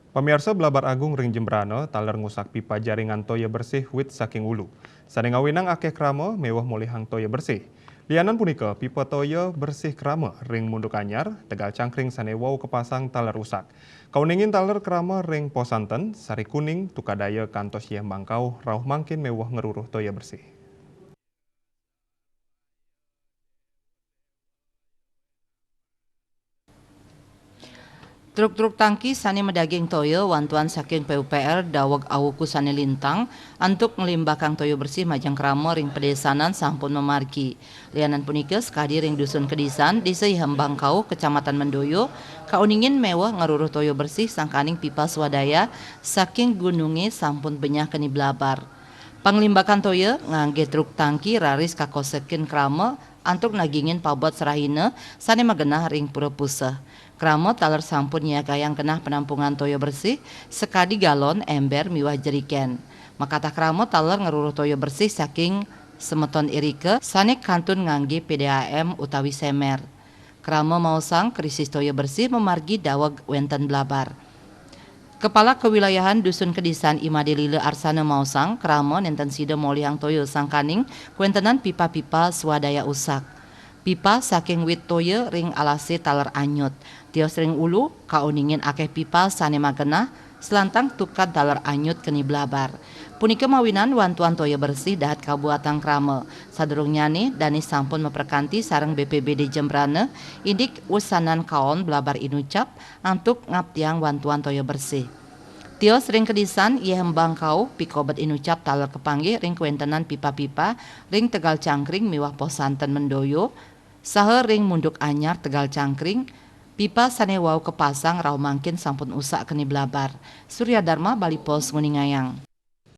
Pemirsa Blabar Agung ring Jembrana taler ngusak pipa jaringan toya bersih wit saking ulu. Sane ngawinang akeh krama mewah molihang toya bersih. Lianan punika pipa toya bersih krama ring munduk anyar tegal cangkring sane wau kepasang taler rusak. Kauningin taler krama ring posanten sari kuning tukadaya kantos yeh bangkau rauh mangkin mewah ngeruruh toya bersih. Truk-truk tangki sani medaging toyo wantuan saking PUPR dawag awuku sani lintang antuk ngelimbakang toyo bersih majang kramo ring pedesanan sampun memarki. Lianan punika sekadi ring dusun Kedisan desa Hembangkau kecamatan Mendoyo kauningin mewah ngeruruh toyo bersih sangkaning pipa swadaya saking gununge sampun benyah keni blabar. Panglimbakan toyo ngangge truk tangki raris kakosekin kramo antuk nagingin pabot serahine sani magenah ring pura puseh. Kramo taler sampun nyagayang kenah penampungan toyo bersih sekadi galon ember miwah jeriken. Makata kramo taler ngeruruh toyo bersih saking semeton irike sanik kantun ngangge PDAM utawi semer. Kramo mausang krisis toyo bersih memargi dawag wenten blabar. Kepala Kewilayahan Dusun Kedisan Imadelile Arsana mausang kramo nenten sida molihang toyo sangkaning kuentenan pipa-pipa swadaya usak. Pipa saking wit toye ring alase taler anyut. Tios ring ulu kauningin akeh pipa sane magenah selantang tukad taler anyut keni blabar. Punika mawinan wantuan toye bersih dahat kabuatan krame. Sadurung nyane Dani sampun memperkanti sareng BPBD Jembrana indik usanan kaon blabar inucap antuk ngaptiang wantuan toye bersih. Tios ring Kedisan ieu Hembangkau pikobet inucap taler kepanggih ring kuentenan pipa-pipa ring Tegal Cangkring miwah posanten Mendoyo saha ring munduk anyar Tegal Cangkring pipa sane wau kepasang rau mangkin sampun usak keni blabar. Surya Dharma Bali Pos Nguningayang.